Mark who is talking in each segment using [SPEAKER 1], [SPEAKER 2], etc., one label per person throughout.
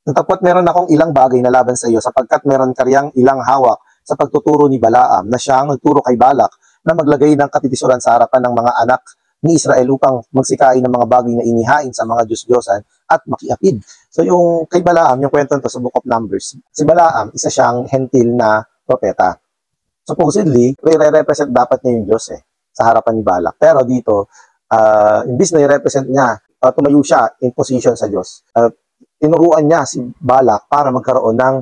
[SPEAKER 1] Datapwat meron akong ilang bagay na laban sa iyo sapagkat meron kariyang ilang hawak sa pagtuturo ni Balaam na siyang nagturo kay Balak na maglagay ng katitisuran sa harapan ng mga anak ni Israel upang magsikain ng mga bagay na inihain sa mga Diyos-Diyosan at makiapid. So yung kay Balaam, yung kwento nito sa Book of Numbers, si Balaam, isa siyang hentil na propeta. Supposedly, re-represent dapat niya yung Diyos sa harapan ni Balak. Pero dito, imbis na i-represent niya, tumayo siya in position sa Diyos. Tinuruan niya si Balak para magkaroon ng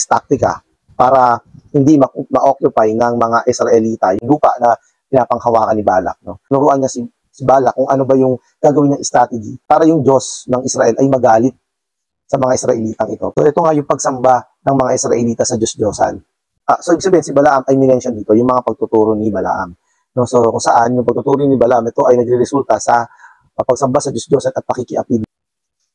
[SPEAKER 1] taktika para hindi ma-occupy ng mga Israelita yung lupa na pinapanghawakan ni Balak. No? Tinuruan niya si Balak kung ano ba yung gagawin niyang strategy para yung Diyos ng Israel ay magalit sa mga Israelitang ito. So ito nga yung pagsamba ng mga Israelita sa Diyos-Diyosan. So ibig sabihin si Balaam ay minention dito yung mga pagtuturo ni Balaam. No? So kung saan yung pagtuturo ni Balaam ito ay nagre-resulta sa pagsamba sa Diyos-Diyosan at pakikiapid.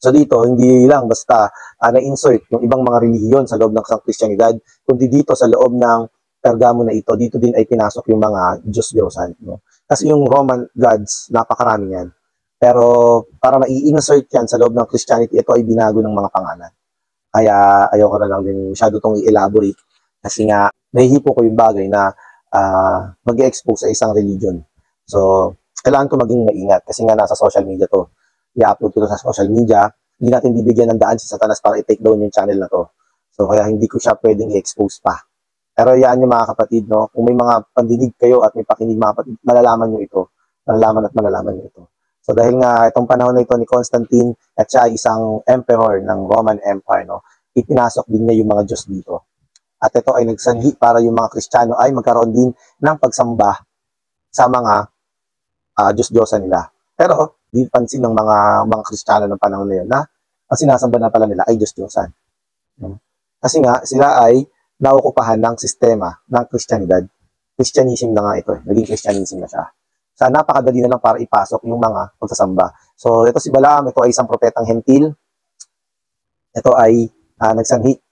[SPEAKER 1] So dito, hindi lang basta na-insert yung ibang mga relihiyon sa loob ng Kristyanidad, kundi dito sa loob ng Pergamo na ito, dito din ay pinasok yung mga Diyos-Diyosan. No? Kasi yung Roman gods, napakarami yan. Pero para mai-insert yan sa loob ng Christianity, ito ay binago ng mga pangalan. Kaya ayoko na lang din masyado itong i-elaborate. Kasi nga, nahihipo ko yung bagay na mag-expose sa isang religion. So, kailangan ko maging maingat kasi nga nasa social media to. I-upload ko sa social media, hindi natin bibigyan ng daan si Satanas para i-take down yung channel na to. So, kaya hindi ko siya pwedeng i-expose pa. Pero yan yung mga kapatid, no? Kung may mga pandinig kayo at may pakinig mga kapatid, malalaman nyo ito. Malalaman nyo ito. So, dahil nga itong panahon na ito ni Constantine at siya isang emperor ng Roman Empire, no? Ipinasok din niya yung mga Diyos dito. At ito ay nagsanhi para yung mga Kristiyano ay magkaroon din ng pagsamba sa mga Diyos-Diyosan nila. Pero, di pansin ng mga Kristiyano ng panahon na yun na ang sinasamba na pala nila ay Diyos-Diyosan. Kasi nga, sila ay naukupahan ng sistema ng Kristyanidad. Christianism na nga ito. Naging Christianism na siya. So, napakadali na lang para ipasok yung mga pagsasamba. So, ito si Balaam, ito ay isang propetang hentil. Ito ay nagsanhi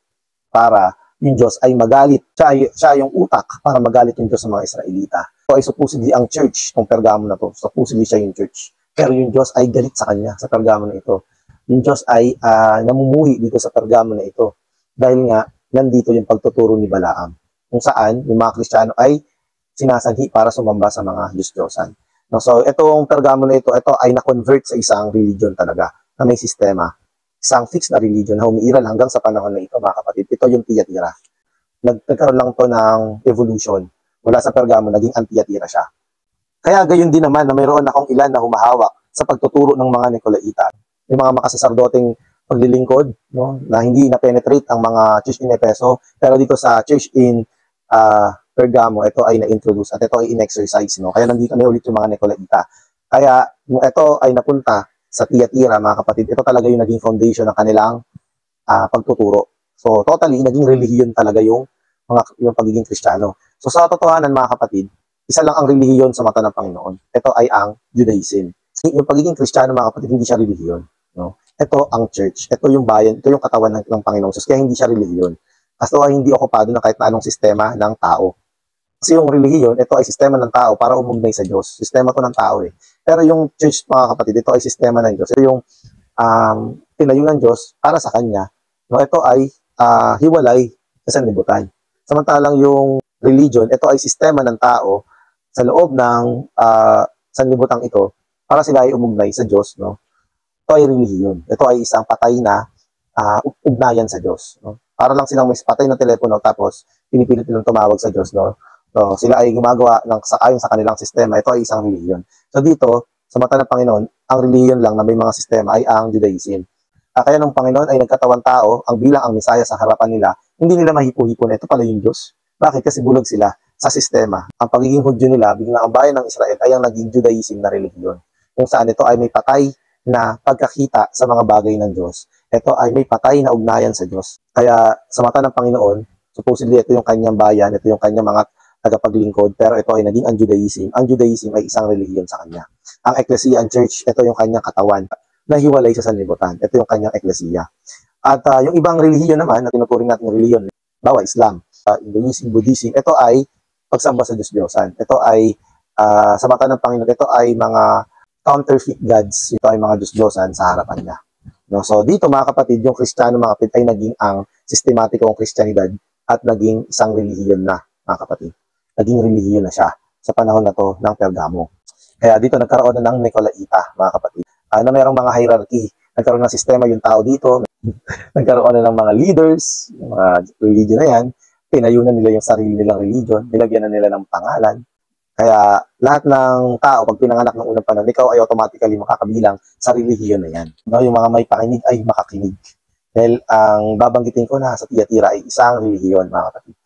[SPEAKER 1] para yung Diyos ay magalit. Siya yung utak para magalit yung Diyos sa mga Israelita. Ito ay supposedly ang church, itong Pergamo na to. Supposedly siya yung church. Pero yung Diyos ay galit sa kanya sa Pergamo na ito. Yung Diyos ay namumuhi dito sa Pergamo na ito. Dahil nga, nandito yung pagtuturo ni Balaam. Kung saan, yung mga Kristiyano ay sinasanhi para sumamba sa mga Diyos-Diyosan. No, so, itong Pergamo na ito ay na-convert sa isang religion talaga, na may sistema. Isang fixed na religion na umiiral hanggang sa panahon na ito, mga kapatid. Ito yung Thyatira. Nagkaroon lang to ng evolution. Mula sa Pergamo, naging ang-Thyatira siya. Kaya gayon din naman na mayroon akong ilan na humahawak sa pagtuturo ng mga Nicolaita. Yung mga makasasardoteng paglilingkod, no, na hindi na-penetrate ang mga church in Efeso, pero dito sa church in Pergamo, ito ay na-introduce at ito ay in-exercise. No? Kaya nandito na ulit yung mga Nicolaita. Kaya yung ito ay napunta sa Thyatira, mga kapatid, ito talaga yung naging foundation ng kanilang pagtuturo. So totally, naging relihiyon talaga yung pagiging Kristiyano. So sa totohanan, mga kapatid, isa lang ang relihiyon sa mata ng Panginoon. Ito ay ang Judaism. Yung pagiging Kristiyano, mga kapatid, hindi siya relihiyon. No? Ito ang church. Ito yung bayan. Ito yung katawan ng Panginoon. So, kaya hindi siya relihiyon. Kasi ay hindi okupado ng kahit na anong sistema ng tao. Kasi yung relihiyon, ito ay sistema ng tao para umugnay sa Diyos. Sistema to ng tao eh. Pero yung church, mga kapatid, ito ay sistema ng Diyos. Ito yung tinayo ng Diyos para sa Kanya. No? Ito ay hiwalay sa sanlibutan. Samantalang yung religion, ito ay sistema ng tao sa loob ng sanlibutang ito para sila ay umugnay sa Diyos. No? Ito ay relihiyon. Ito ay isang patay na ugnayan sa Diyos. No? Para lang silang may patay na telepono tapos pinipilit nilang tumawag sa Diyos. No? So, sila ay gumagawa ayon sa kanilang sistema. Ito ay isang relihiyon. So dito, sa mata ng Panginoon, ang relihiyon lang na may mga sistema ay ang Judaism. Kaya nung Panginoon ay nagkatawang tao, ang bilang ang Misaya sa harapan nila, hindi nila mahipo-hipo na ito pala yung Diyos. Bakit? Kasi bulag sila sa sistema. Ang pagiging Hudyo nila, bigla ang bayan ng Israel ay ang naging Judaism na relihiyon. Kung saan ito ay may patay na pagkakita sa mga bagay ng Diyos. Ito ay may patay na ugnayan sa Diyos. Kaya sa mata ng Panginoon, supposedly ito yung kanyang bayan, ito yung kanyang mga tagapaglingkod, pero ito ay naging ang Judaism. Ang Judaism ay isang relihiyon sa kanya. Ang Ecclesia, ang Church, ito yung kanyang katawan na hiwalay sa sanlibutan. Ito yung kanyang Ecclesia. At yung ibang relihiyon naman na tinuturing natin ng relihiyon, bawa Islam, Hinduism, Buddhism, ito ay pagsamba sa Diyos-Diyosan. Ito ay sa mata ng Panginoon, ito ay mga counterfeit gods. Ito ay mga Diyos-Diyosan sa harapan niya. No? So dito mga kapatid, yung Kristiyano mga kapatid ay naging ang sistematikong Kristyanidad at naging isang relihiyon na mga kapatid. Naging relihiyon na siya sa panahon na to ng Pergamo. Kaya dito nagkaroon na ng Nicolaita mga kapatid. Na merong mga hierarchy, nagkaroon ng sistema yung tao dito, nagkaroon na ng mga leaders, yung mga religion na yan, pinayunan nila yung sarili nilang religion, nilagyan na nila ng pangalan. Kaya lahat ng tao, pag pinanganak ng unang panahon, ikaw ay automatically makakabilang sa relihiyon na yan. No, yung mga may pakinig ay makakinig. Dahil ang babanggitin ko na sa Thyatira ay isang relihiyon, mga kapatid.